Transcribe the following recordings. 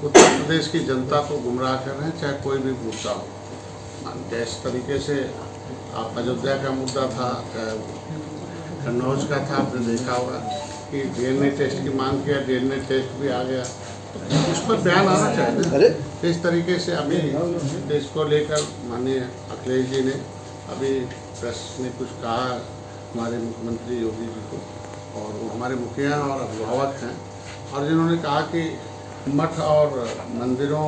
उत्तर प्रदेश की जनता को गुमराह कर रहे हैं, चाहे कोई भी मुद्दा हो। जिस तरीके से आप अयोध्या का मुद्दा था, कन्नौज का था, आपने देखा होगा कि डीएनए टेस्ट की मांग किया, डीएनए टेस्ट भी आ गया, तो उस पर बयान आना चाहिए। इस तरीके से अभी देश को लेकर माननीय अखिलेश जी ने अभी प्रेस में कुछ कहा हमारे मुख्यमंत्री योगी जी को, और वो हमारे मुखिया और अभिभावक हैं, और जिन्होंने कहा कि मठ और मंदिरों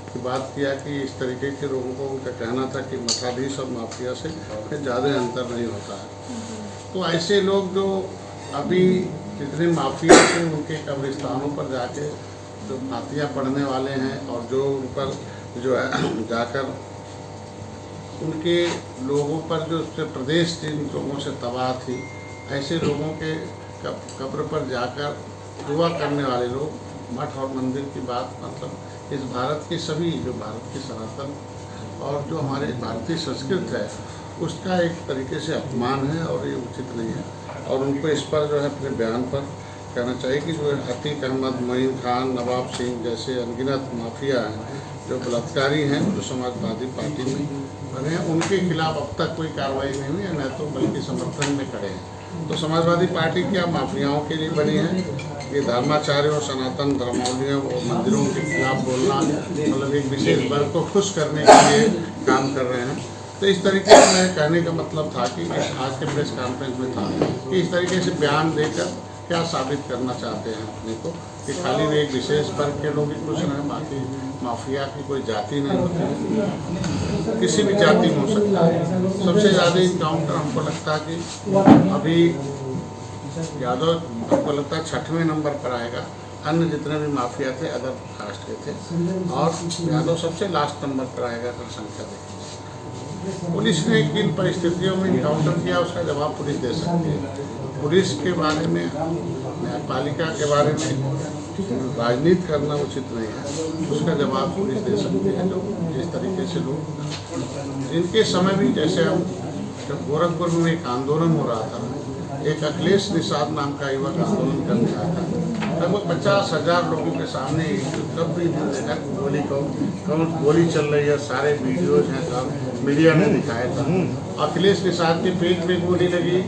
की बात किया कि इस तरीके के लोगों को उनका कहना था कि मठाधीश और माफिया से ज़्यादा अंतर नहीं होता है। तो ऐसे लोग जो अभी जितने माफिया थे उनके कब्रिस्तानों पर जाके जो फातियाँ पढ़ने वाले हैं और जो उन पर जो है जाकर उनके लोगों पर जो प्रदेश जिन लोगों से तबाह थी, ऐसे लोगों के कब्र पर जाकर दुआ करने वाले लोग मठ और मंदिर की बात, मतलब इस भारत के सभी जो भारत की सनातन और जो हमारे भारतीय संस्कृत है उसका एक तरीके से अपमान है और ये उचित नहीं है। और उनको इस पर जो है अपने बयान पर कहना चाहिए कि जो अतीक अहमद, मोइन खान, नवाब सिंह जैसे अनगिनत माफिया हैं जो बलात्कारी हैं, जो समाजवादी पार्टी में बने हैं, उनके खिलाफ अब तक कोई कार्रवाई नहीं हुई है, न तो बल्कि समर्थन में खड़े हैं। तो समाजवादी पार्टी क्या माफियाओं के लिए बनी है? ये धर्माचार्यों, सनातन धर्मावलियों और मंदिरों के खिलाफ बोलना, मतलब एक विशेष वर्ग को खुश करने के लिए काम कर रहे हैं। तो इस तरीके से मेरे कहने का मतलब था कि आज के प्रेस कॉन्फ्रेंस में था कि इस तरीके से बयान देकर क्या साबित करना चाहते हैं अपने को कि खाली वे एक विशेष वर्ग के लोग ही खुश हैं, बाकी माफिया की कोई जाति नहीं होती है, किसी भी जाति में हो सकता है। सबसे ज़्यादा इनकाउंटर हमको लगता है कि अभी यादव हमको लगता है 6वें नंबर पर आएगा। अन्य जितने भी माफिया थे अदर कास्ट के थे, और यादव सबसे लास्ट नंबर पर आएगा अगर संख्या देखें। पुलिस ने किन परिस्थितियों में इनकाउंटर किया उसका जवाब पुलिस दे सकती है। पुलिस के बारे में, न्यायपालिका के बारे में राजनीति करना उचित नहीं है, उसका जवाब पुलिस दे सकती है। जो जिस तरीके से लोग इनके समय भी, जैसे हम जब गोरखपुर में एक आंदोलन हो रहा था, एक अखिलेश निषाद नाम का युवक आंदोलन करने आया था, लगभग 50,000 लोगों के सामने तब भी देखा गोली चल रही है, सारे वीडियोज हैं, सब मीडिया ने दिखाया था। अखिलेश निषाद के पेट में गोली लगी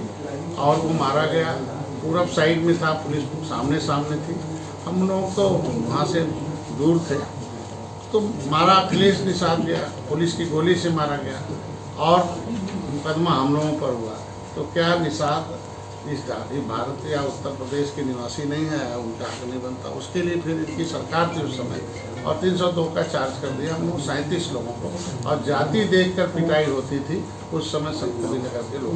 और वो मारा गया। पूरब साइड में था, पुलिस सामने थी, हम लोग तो वहाँ से दूर थे, तो मारा अखिलेश निषाद गया, पुलिस की गोली से मारा गया और मुकदमा हम लोगों पर हुआ। तो क्या निषाद इस भारत या उत्तर प्रदेश के निवासी नहीं है, उनका हक नहीं बनता? उसके लिए फिर इनकी सरकार थी उस समय, और 302 का चार्ज कर दिया हम लोग 37 लोगों को, और जाति देखकर पिटाई होती थी उस समय। सभी जगह के लोग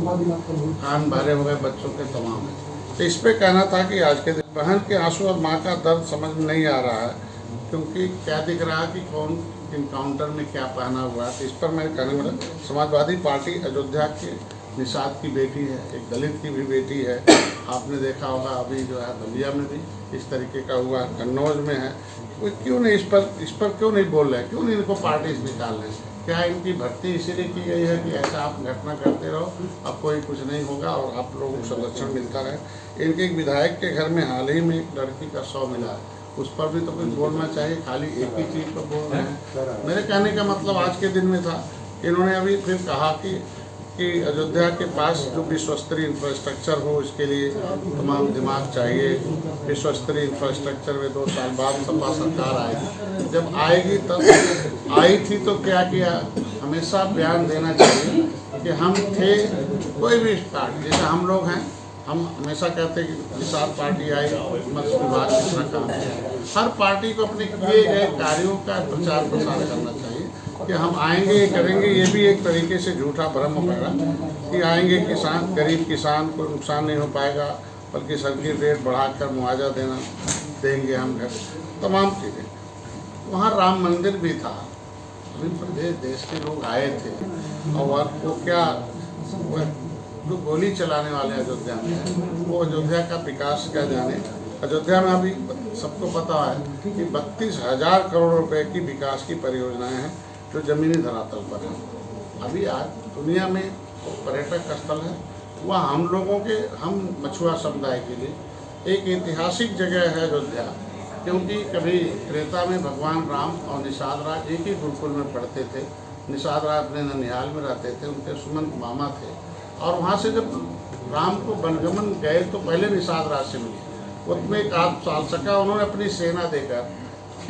कान भरे हुए बच्चों के तमाम। तो इस पर कहना था कि आज के दिन बहन के आंसू और माँ का दर्द समझ में नहीं आ रहा है, क्योंकि क्या दिख रहा है कि कौन इनकाउंटर में क्या पहना हुआ है। तो इस पर मैं कहने वाला, समाजवादी पार्टी अयोध्या के निषाद की बेटी है, एक दलित की भी बेटी है। आपने देखा होगा अभी जो है बलिया में भी इस तरीके का हुआ, कन्नौज में है। कोई क्यों नहीं इस पर क्यों नहीं बोल रहे, क्यों नहीं इनको पार्टी से निकाल रहे? क्या इनकी भर्ती इसीलिए की गई है कि ऐसा आप घटना करते रहो, अब कोई कुछ नहीं होगा और आप लोगों को संरक्षण मिलता रहे? इनके एक विधायक के घर में हाल ही में एक लड़की का शव मिला है, उस पर भी तो कुछ बोलना चाहिए, खाली एक ही चीज़ पर बोल रहे हैं। मेरे कहने का मतलब आज के दिन में था, इन्होंने अभी फिर कहा कि अयोध्या के पास जो विश्वस्तरीय इंफ्रास्ट्रक्चर हो, इसके लिए तमाम दिमाग चाहिए। विश्वस्तरीय इंफ्रास्ट्रक्चर में 2 साल बाद सपा सरकार आएगी, जब आएगी तब आई थी तो क्या किया? हमेशा बयान देना चाहिए कि हम थे कोई भी पार्टी, जैसे हम लोग हैं, हम हमेशा कहते हैं कि निषाद पार्टी आई, मत्स्य विभाग कितना काम किया। हर पार्टी को अपने किए गए कार्यों का प्रचार प्रसार करना चाहिए कि हम आएंगे, करेंगे। ये भी एक तरीके से झूठा भ्रम होगा कि आएंगे किसान, गरीब किसान को नुकसान नहीं हो पाएगा, बल्कि सर्किट रेट बढ़ाकर मुआवजा देंगे हम, घर तमाम चीज़ें। वहाँ राम मंदिर भी था, अभी प्रदेश देश के लोग आए थे, और वो क्या जो गोली चलाने वाले अयोध्या में, वो अयोध्या का विकास क्या जाने। अयोध्या में अभी सबको पता है कि 32,000 करोड़ रुपए की विकास की परियोजनाएं हैं जो ज़मीनी धरातल पर हैं। अभी आज दुनिया में पर्यटक स्थल है, वह हम लोगों के, हम मछुआ समुदाय के लिए एक ऐतिहासिक जगह है अयोध्या, क्योंकि कभी त्रेता में भगवान राम और निषाद राज एक ही गुरुकुल में पढ़ते थे। निषाद राज अपने ननिहाल में रहते थे, उनके सुमंत मामा थे, और वहाँ से जब राम को वनगमन गए तो पहले निषाद राज से मिले। उसमें 1 साल सका उन्होंने अपनी सेना देकर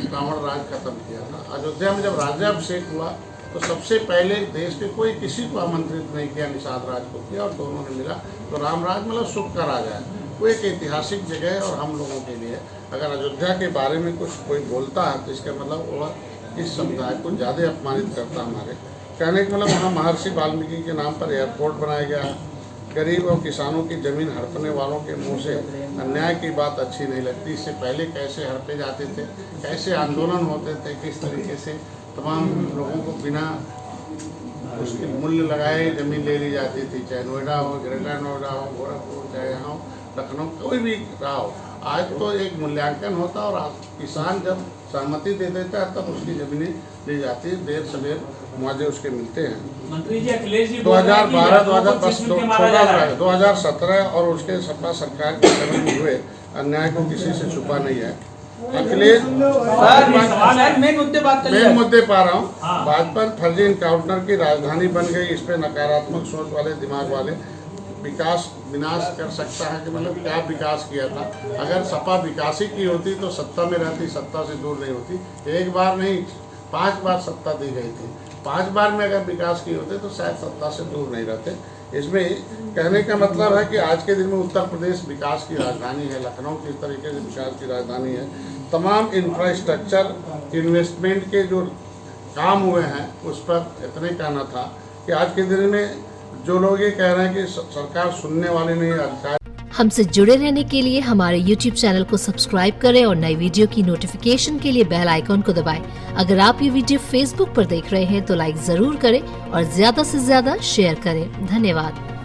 रावण राज खत्म किया था। अयोध्या में जब राज्याभिषेक हुआ तो सबसे पहले देश के कोई किसी को आमंत्रित नहीं किया, निषाद राज को किया, और दोनों ने मिला। तो रामराज मतलब सुख का राजा है, वो एक ऐतिहासिक जगह है। और हम लोगों के लिए अगर अयोध्या के बारे में कुछ कोई बोलता है तो इसका मतलब वह इस समुदाय को ज़्यादा अपमानित करता है। हमारे कहने का मतलब वहाँ महर्षि वाल्मीकि के नाम पर एयरपोर्ट बनाया गया। गरीब और किसानों की ज़मीन हड़पने वालों के मुंह से अन्याय की बात अच्छी नहीं लगती। इससे पहले कैसे हड़पे जाते थे, कैसे आंदोलन होते थे, किस तरीके से तमाम लोगों को बिना उसके मूल्य लगाए ज़मीन ले ली जाती थी, चाहे नोएडा हो, ग्रेटर नोएडा हो, गोरखपुर, चाहे यहाँ हो, लखनऊ, कोई भी रहा हो। आज तो एक मूल्यांकन होता और किसान जब सहमति दे देता है तब उसकी ज़मीनें ली जाती है, देर सवेर मुआवजे उसके मिलते हैं। मंत्री जी अखिलेश जी 2012 2017 और उसके सपा सरकार के समय में हुए अन्याय को किसी से छुपा नहीं है। अखिलेश मेन मुद्दे पा रहा हूँ। भाजपा फर्जी इनकाउंटर की राजधानी बन गई, इस पर नकारात्मक सोच वाले, दिमाग वाले विकास विनाश कर सकता है कि मतलब क्या विकास किया था। अगर सपा विकास ही की होती तो सत्ता में रहती, सत्ता से दूर नहीं होती। 1 बार नहीं 5 बार सत्ता दी गई थी। 5 बार में अगर विकास किए होते तो शायद सत्ता से दूर नहीं रहते। इसमें कहने का मतलब है कि आज के दिन में उत्तर प्रदेश विकास की राजधानी है, लखनऊ किस तरीके से विकास की राजधानी है। तमाम इंफ्रास्ट्रक्चर इन्वेस्टमेंट के जो काम हुए हैं उस पर इतने कहना था कि आज के दिन में जो लोग ये कह रहे हैं कि सरकार सुनने वाली नहीं है, अधिकार। हमसे जुड़े रहने के लिए हमारे YouTube चैनल को सब्सक्राइब करें और नई वीडियो की नोटिफिकेशन के लिए बेल आइकॉन को दबाएं। अगर आप ये वीडियो Facebook पर देख रहे हैं तो लाइक जरूर करें और ज्यादा से ज्यादा शेयर करें। धन्यवाद।